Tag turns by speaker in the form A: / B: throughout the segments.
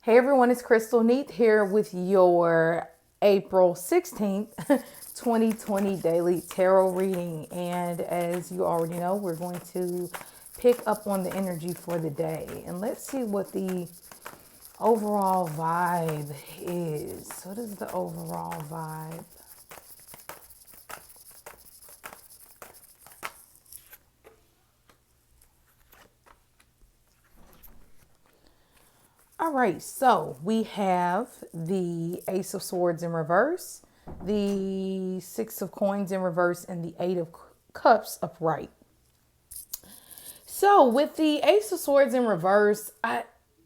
A: Hey everyone, it's Crystal Neat here with your April 16th, 2020 daily tarot reading. And as you already know, we're going to pick up on the energy for the day. And let's see what the overall vibe is. What is the overall vibe? All right, so we have the Ace of Swords in reverse, the Six of Coins in reverse, and the Eight of Cups upright. So with the Ace of Swords in reverse,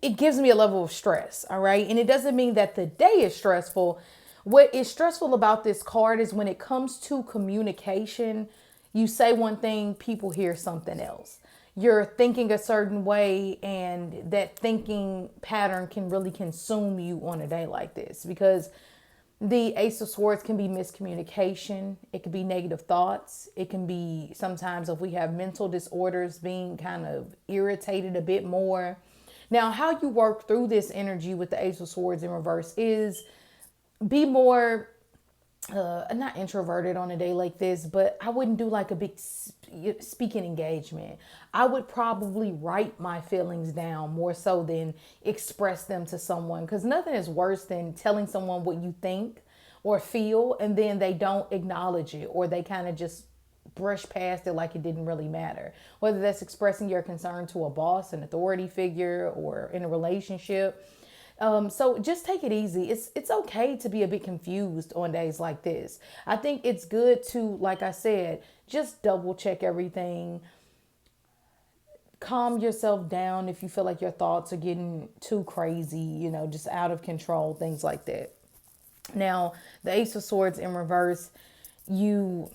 A: it gives me a level of stress, all right? And it doesn't mean that the day is stressful. What is stressful about this card is when it comes to communication, you say one thing, people hear something else. You're thinking a certain way, and that thinking pattern can really consume you on a day like this because the Ace of Swords can be miscommunication. It can be negative thoughts. It can be sometimes if we have mental disorders, being kind of irritated a bit more. Now, how you work through this energy with the Ace of Swords in reverse is be more not introverted on a day like this, but I wouldn't do like a big speaking engagement. I would probably write my feelings down more so than express them to someone, because nothing is worse than telling someone what you think or feel and then they don't acknowledge it, or they kind of just brush past it like it didn't really matter. Whether that's expressing your concern to a boss, an authority figure, or in a relationship. So just take it easy. It's okay to be a bit confused on days like this. I think it's good to, like I said, just double check everything. Calm yourself down if you feel like your thoughts are getting too crazy, just out of control, things like that. Now, the Ace of Swords in reverse, you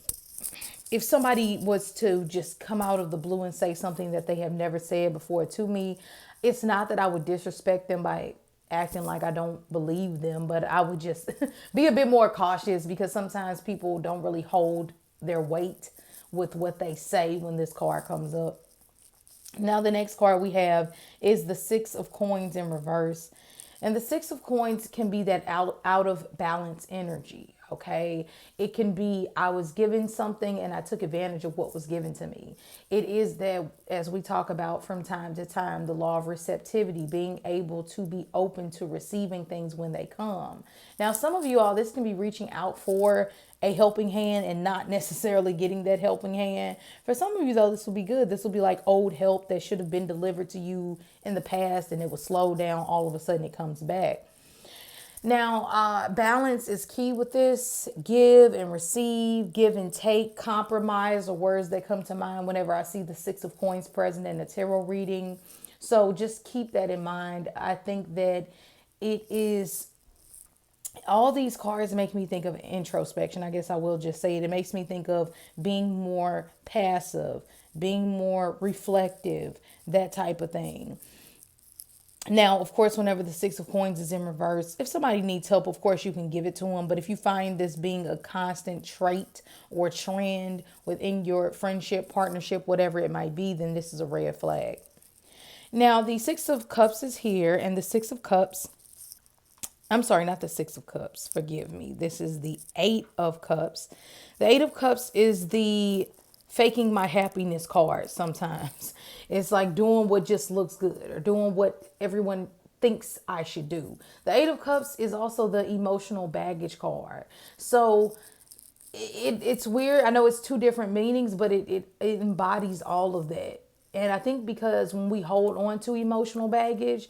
A: if somebody was to just come out of the blue and say something that they have never said before to me, it's not that I would disrespect them by acting like I don't believe them, but I would just be a bit more cautious because sometimes people don't really hold their weight with what they say when this card comes up. Now, the next card we have is the Six of Coins in reverse. And the Six of Coins can be that out of balance energy. Okay. It can be I was given something and I took advantage of what was given to me. It is that, as we talk about from time to time, the law of receptivity, being able to be open to receiving things when they come. Now, some of you all, this can be reaching out for a helping hand and not necessarily getting that helping hand. For some of you, though, this will be good. This will be like old help that should have been delivered to you in the past and it was slowed down. All of a sudden, it comes back. Now, balance is key with this. Give and receive, give and take, compromise are words that come to mind whenever I see the Six of Coins present in a tarot reading. So just keep that in mind. I think that it is, all these cards make me think of introspection. I guess I will just say it. It makes me think of being more passive, being more reflective, that type of thing. Now, of course, whenever the Six of Coins is in reverse, if somebody needs help, of course, you can give it to them. But if you find this being a constant trait or trend within your friendship, partnership, whatever it might be, then this is a red flag. Now, the Six of Cups is here, and the Six of Cups, I'm sorry, not the Six of Cups, forgive me. This is the Eight of Cups. The Eight of Cups is the faking my happiness card sometimes. It's like doing what just looks good or doing what everyone thinks I should do. The Eight of Cups is also the emotional baggage card. So it's weird. I know it's two different meanings, but it embodies all of that. And I think because when we hold on to emotional baggage,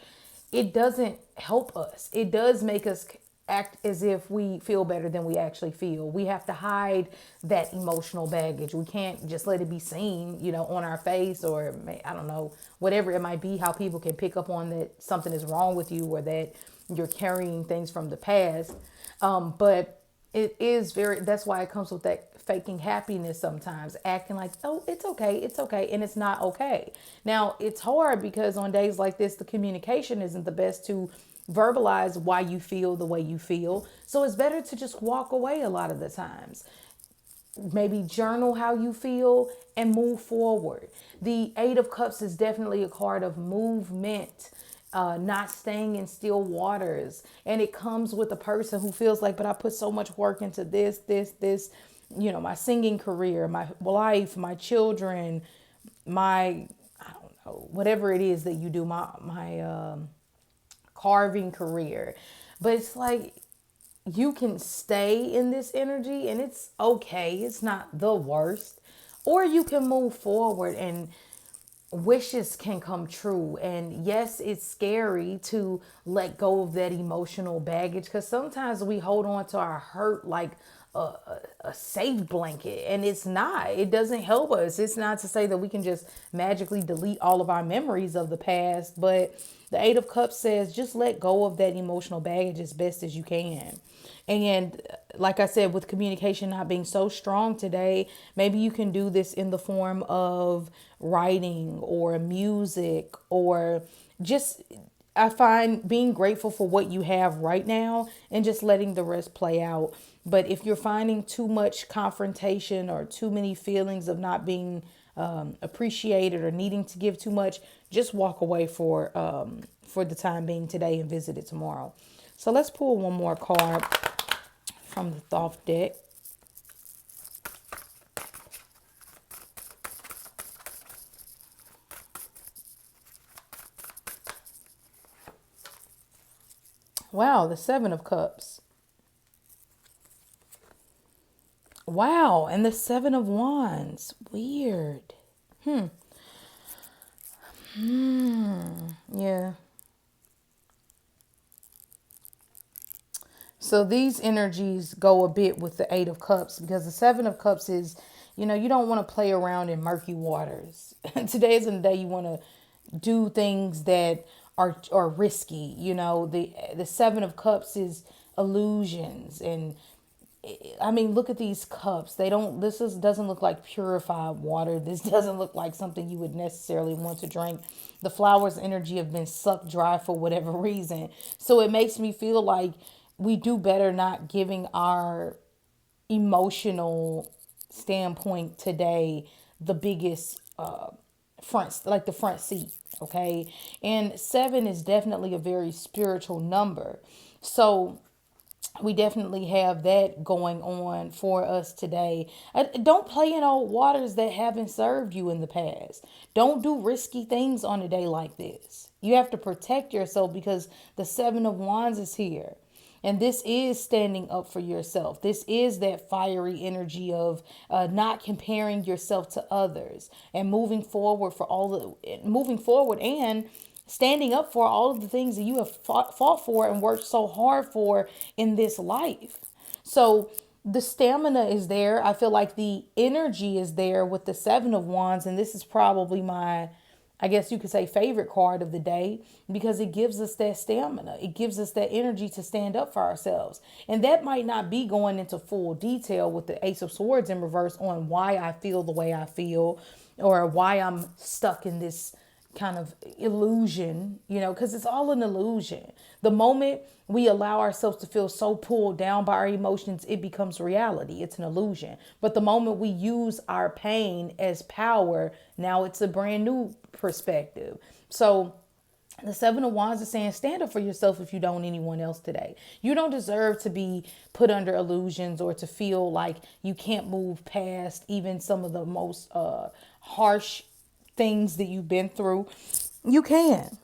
A: it doesn't help us. It does make us act as if we feel better than we actually feel. We have to hide that emotional baggage. We can't just let it be seen, on our face, or I don't know, whatever it might be, how people can pick up on that something is wrong with you or that you're carrying things from the past. But it is very, that's why it comes with that faking happiness sometimes, acting like, oh, it's okay, and it's not okay. Now, it's hard because on days like this, the communication isn't the best to verbalize why you feel the way you feel. So it's better to just walk away a lot of the times. Maybe journal how you feel and move forward. The Eight of Cups is definitely a card of movement. not staying in still waters. And it comes with a person who feels like, but I put so much work into this, my singing career, my life, my children, my, I don't know, whatever it is that you do, my carving career. But it's like, you can stay in this energy and it's okay. It's not the worst. Or you can move forward and wishes can come true. And yes, it's scary to let go of that emotional baggage because sometimes we hold on to our hurt like a safe blanket, and it's not. It doesn't help us. It's not to say that we can just magically delete all of our memories of the past, but the Eight of Cups says just let go of that emotional baggage as best as you can. And like I said, with communication not being so strong today, maybe you can do this in the form of writing or music, or just, I find being grateful for what you have right now and just letting the rest play out. But if you're finding too much confrontation or too many feelings of not being appreciated or needing to give too much, just walk away for the time being today and visit it tomorrow. So let's pull one more card from the Thoth deck. Wow, the Seven of Cups. Wow, and the Seven of Wands. Weird. Yeah. So these energies go a bit with the Eight of Cups because the Seven of Cups is, you don't want to play around in murky waters. Today isn't the day you want to do things that are risky. The Seven of Cups is illusions, and I mean, look at these cups. They don't. Doesn't look like purified water. This doesn't look like something you would necessarily want to drink. The flowers' energy have been sucked dry for whatever reason. So it makes me feel like we do better not giving our emotional standpoint today the biggest the front seat. Okay, and seven is definitely a very spiritual number. So we definitely have that going on for us today. Don't play in old waters that haven't served you in the past. Don't do risky things on a day like this. You have to protect yourself because the Seven of Wands is here. And this is standing up for yourself. This is that fiery energy of not comparing yourself to others and moving forward and standing up for all of the things that you have fought for and worked so hard for in this life. So the stamina is there. I feel like the energy is there with the Seven of Wands. And this is probably my, I guess you could say, favorite card of the day because it gives us that stamina. It gives us that energy to stand up for ourselves. And that might not be going into full detail with the Ace of Swords in reverse on why I feel the way I feel or why I'm stuck in this kind of illusion, because it's all an illusion. The moment we allow ourselves to feel so pulled down by our emotions, it becomes reality. It's an illusion. But the moment we use our pain as power, now it's a brand new perspective. So the Seven of Wands is saying, stand up for yourself if you don't anyone else today. You don't deserve to be put under illusions or to feel like you can't move past even some of the most harsh things that you've been through. You can.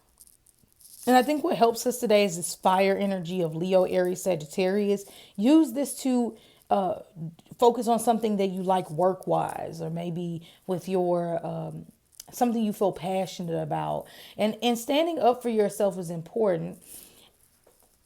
A: And I think what helps us today is this fire energy of Leo, Aries, Sagittarius. Use this to focus on something that you like work wise, or maybe with your something you feel passionate about. And standing up for yourself is important.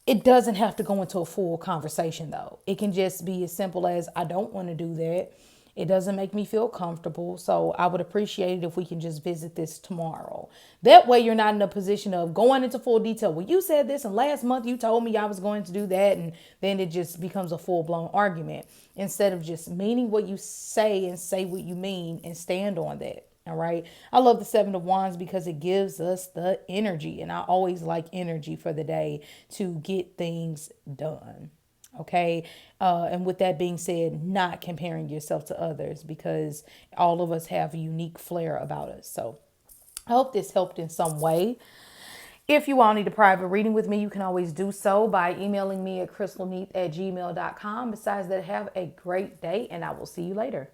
A: It doesn't have to go into a full conversation though. It can just be as simple as, I don't want to do that. It doesn't make me feel comfortable. So I would appreciate it if we can just visit this tomorrow. That way you're not in a position of going into full detail. Well, you said this and last month you told me I was going to do that. And then it just becomes a full blown argument instead of just meaning what you say and say what you mean and stand on that. All right. I love the Seven of Wands because it gives us the energy. And I always like energy for the day to get things done. Okay. And with that being said, not comparing yourself to others because all of us have a unique flair about us. So I hope this helped in some way. If you all need a private reading with me, you can always do so by emailing me at crystalneath@gmail.com. Besides that, have a great day, and I will see you later.